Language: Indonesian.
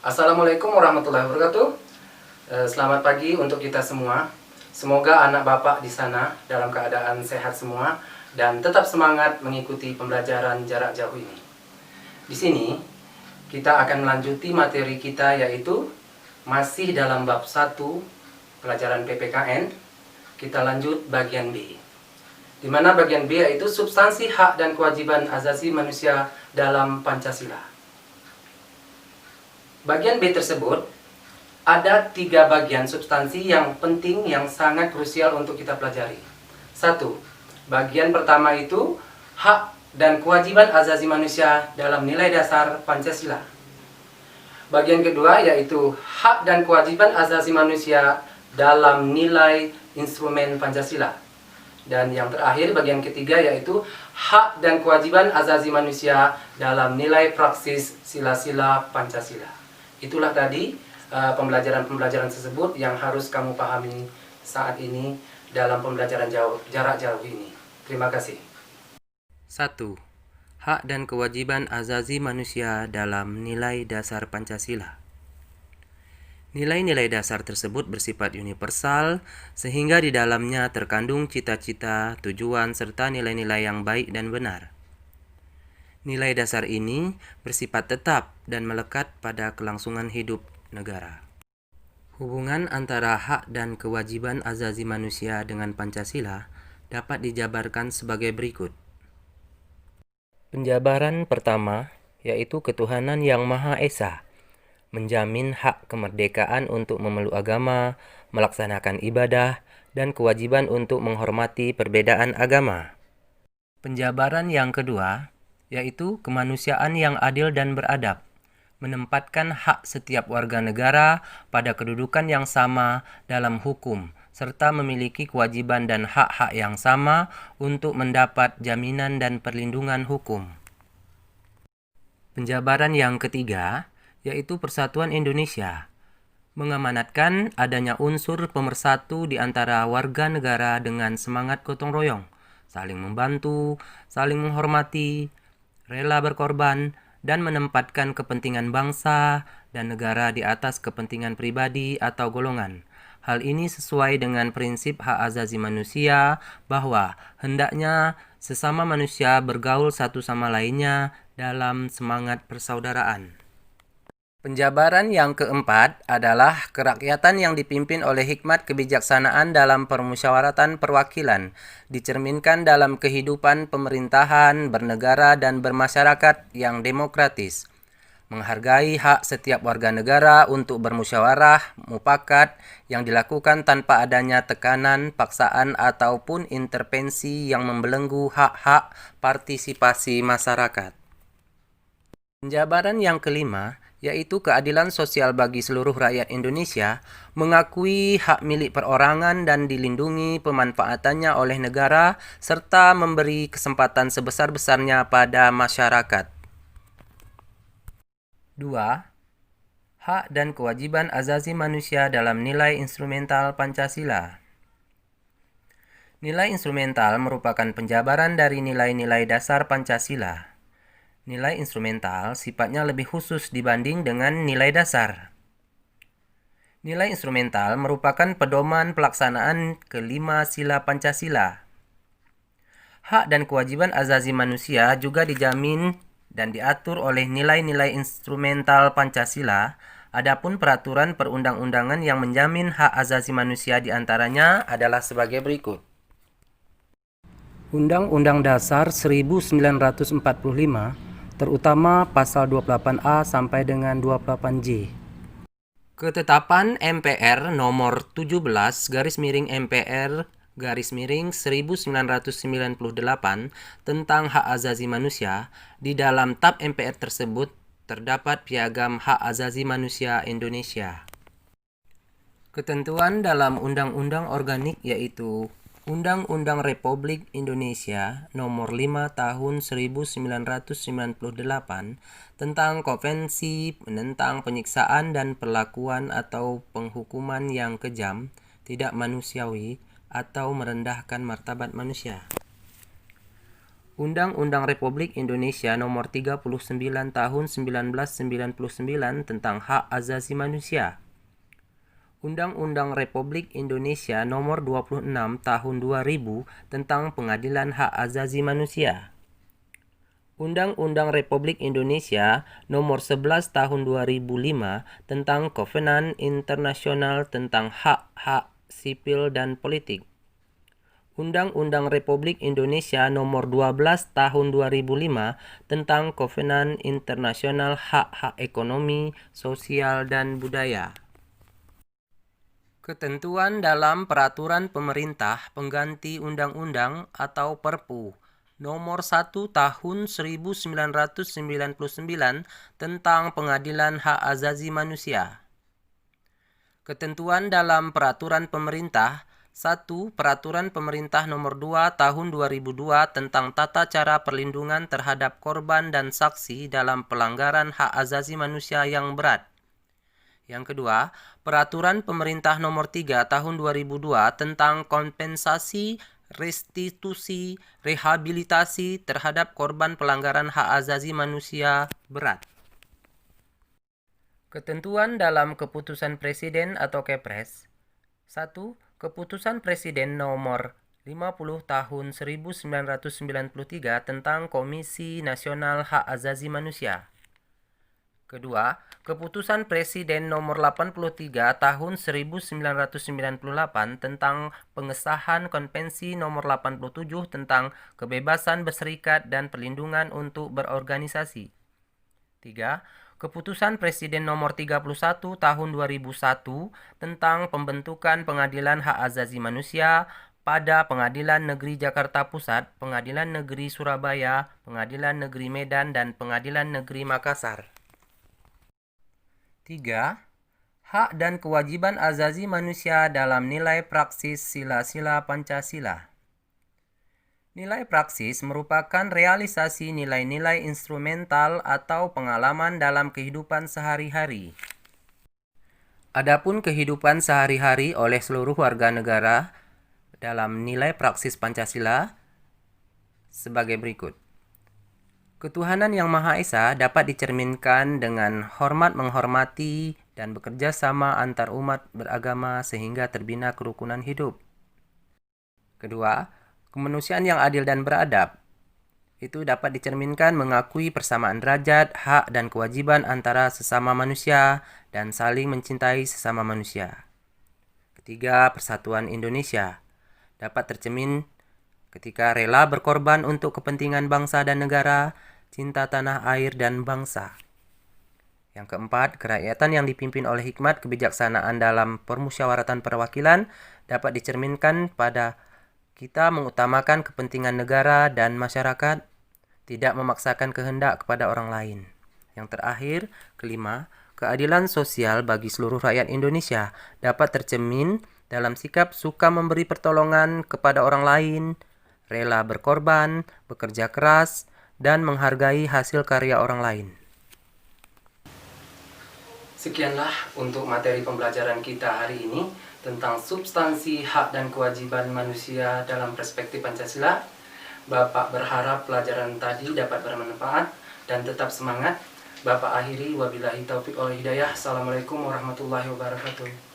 Assalamualaikum warahmatullahi wabarakatuh. Selamat pagi untuk kita semua. Semoga anak bapak di sana dalam keadaan sehat semua dan tetap semangat mengikuti pembelajaran jarak jauh ini. Di sini kita akan melanjuti materi kita, yaitu masih dalam bab 1 pelajaran PPKN. Kita lanjut bagian B, di mana bagian B yaitu substansi hak dan kewajiban asasi manusia dalam Pancasila. Bagian B tersebut ada 3 bagian substansi yang penting, yang sangat krusial untuk kita pelajari. 1. Bagian pertama itu hak dan kewajiban asasi manusia dalam nilai dasar Pancasila. Bagian kedua yaitu hak dan kewajiban asasi manusia dalam nilai instrumen Pancasila. Dan yang terakhir, bagian ketiga, yaitu hak dan kewajiban asasi manusia dalam nilai praksis sila-sila Pancasila. Itulah tadi pembelajaran-pembelajaran tersebut yang harus kamu pahami saat ini dalam pembelajaran jarak jauh ini. Terima kasih. 1. Hak dan kewajiban asasi manusia dalam nilai dasar Pancasila. Nilai-nilai dasar tersebut bersifat universal, sehingga di dalamnya terkandung cita-cita, tujuan, serta nilai-nilai yang baik dan benar. Nilai dasar ini bersifat tetap dan melekat pada kelangsungan hidup negara. Hubungan antara hak dan kewajiban asasi manusia dengan Pancasila dapat dijabarkan sebagai berikut. Penjabaran pertama yaitu ketuhanan yang Maha Esa, menjamin hak kemerdekaan untuk memeluk agama, melaksanakan ibadah, dan kewajiban untuk menghormati perbedaan agama. Penjabaran yang kedua yaitu kemanusiaan yang adil dan beradab, menempatkan hak setiap warga negara pada kedudukan yang sama dalam hukum, serta memiliki kewajiban dan hak-hak yang sama untuk mendapat jaminan dan perlindungan hukum. Penjabaran yang ketiga yaitu Persatuan Indonesia, mengamanatkan adanya unsur pemersatu di antara warga negara dengan semangat gotong royong, saling membantu, saling menghormati, rela berkorban, dan menempatkan kepentingan bangsa dan negara di atas kepentingan pribadi atau golongan. Hal ini sesuai dengan prinsip hak asasi manusia bahwa hendaknya sesama manusia bergaul satu sama lainnya dalam semangat persaudaraan. Penjabaran yang keempat adalah kerakyatan yang dipimpin oleh hikmat kebijaksanaan dalam permusyawaratan perwakilan, dicerminkan dalam kehidupan pemerintahan, bernegara, dan bermasyarakat yang demokratis. Menghargai hak setiap warga negara untuk bermusyawarah, mufakat, yang dilakukan tanpa adanya tekanan, paksaan, ataupun intervensi yang membelenggu hak-hak partisipasi masyarakat. Penjabaran yang kelima yaitu keadilan sosial bagi seluruh rakyat Indonesia, mengakui hak milik perorangan dan dilindungi pemanfaatannya oleh negara, serta memberi kesempatan sebesar-besarnya pada masyarakat. 2. Hak dan kewajiban asasi manusia dalam nilai instrumental Pancasila. Nilai instrumental merupakan penjabaran dari nilai-nilai dasar Pancasila. Nilai instrumental sifatnya lebih khusus dibanding dengan nilai dasar. Nilai instrumental merupakan pedoman pelaksanaan kelima sila Pancasila. Hak dan kewajiban asasi manusia juga dijamin dan diatur oleh nilai-nilai instrumental Pancasila. Adapun peraturan perundang-undangan yang menjamin hak asasi manusia diantaranya adalah sebagai berikut. Undang-Undang Dasar 1945 terutama pasal 28A sampai dengan 28J. Ketetapan MPR nomor 17/MPR/1998 tentang hak asasi manusia. Di dalam tab MPR tersebut terdapat piagam hak asasi manusia Indonesia. Ketentuan dalam Undang-Undang Organik yaitu Undang-Undang Republik Indonesia Nomor 5 Tahun 1998 tentang Konvensi tentang penyiksaan dan perlakuan atau penghukuman yang kejam, tidak manusiawi, atau merendahkan martabat manusia. Undang-Undang Republik Indonesia Nomor 39 Tahun 1999 tentang Hak Asasi Manusia. Undang-Undang Republik Indonesia Nomor 26 Tahun 2000 tentang Pengadilan Hak Asasi Manusia. Undang-Undang Republik Indonesia Nomor 11 Tahun 2005 tentang Kovenan Internasional tentang Hak-Hak Sipil dan Politik. Undang-Undang Republik Indonesia Nomor 12 Tahun 2005 tentang Kovenan Internasional Hak-Hak Ekonomi, Sosial, dan Budaya. Ketentuan dalam Peraturan Pemerintah Pengganti Undang-Undang atau Perpu Nomor 1 Tahun 1999 tentang Pengadilan Hak Asasi Manusia. Ketentuan dalam Peraturan Pemerintah 1. Peraturan Pemerintah Nomor 2 Tahun 2002 tentang tata cara perlindungan terhadap korban dan saksi dalam pelanggaran hak asasi manusia yang berat. Yang kedua, Peraturan Pemerintah Nomor 3 Tahun 2002 tentang kompensasi, restitusi, rehabilitasi terhadap korban pelanggaran hak asasi manusia berat. Ketentuan dalam Keputusan Presiden atau Kepres. 1. Keputusan Presiden Nomor 50 Tahun 1993 tentang Komisi Nasional Hak Asasi Manusia. Kedua, Keputusan Presiden Nomor 83 Tahun 1998 tentang pengesahan Konvensi Nomor 87 tentang kebebasan berserikat dan perlindungan untuk berorganisasi. 3. Keputusan Presiden Nomor 31 Tahun 2001 tentang pembentukan Pengadilan Hak Asasi Manusia pada Pengadilan Negeri Jakarta Pusat, Pengadilan Negeri Surabaya, Pengadilan Negeri Medan, dan Pengadilan Negeri Makassar. 3. Hak dan kewajiban asasi manusia dalam nilai praksis sila-sila Pancasila. Nilai praksis merupakan realisasi nilai-nilai instrumental atau pengalaman dalam kehidupan sehari-hari. Adapun kehidupan sehari-hari oleh seluruh warga negara dalam nilai praksis Pancasila sebagai berikut. Ketuhanan Yang Maha Esa dapat dicerminkan dengan hormat menghormati dan bekerja sama antar umat beragama sehingga terbina kerukunan hidup. Kedua, kemanusiaan yang adil dan beradab itu dapat dicerminkan mengakui persamaan derajat, hak, dan kewajiban antara sesama manusia dan saling mencintai sesama manusia. Ketiga, persatuan Indonesia dapat tercermin ketika rela berkorban untuk kepentingan bangsa dan negara, cinta tanah air dan bangsa. Yang keempat, kerakyatan yang dipimpin oleh hikmat kebijaksanaan dalam permusyawaratan perwakilan dapat dicerminkan pada kita mengutamakan kepentingan negara dan masyarakat, tidak memaksakan kehendak kepada orang lain. Yang terakhir, kelima, keadilan sosial bagi seluruh rakyat Indonesia dapat tercermin dalam sikap suka memberi pertolongan kepada orang lain, rela berkorban, bekerja keras, dan menghargai hasil karya orang lain. Sekianlah untuk materi pembelajaran kita hari ini tentang substansi hak dan kewajiban manusia dalam perspektif Pancasila. Bapak berharap pelajaran tadi dapat bermanfaat dan tetap semangat. Bapak akhiri, wabillahi taufiq wal hidayah. Assalamualaikum warahmatullahi wabarakatuh.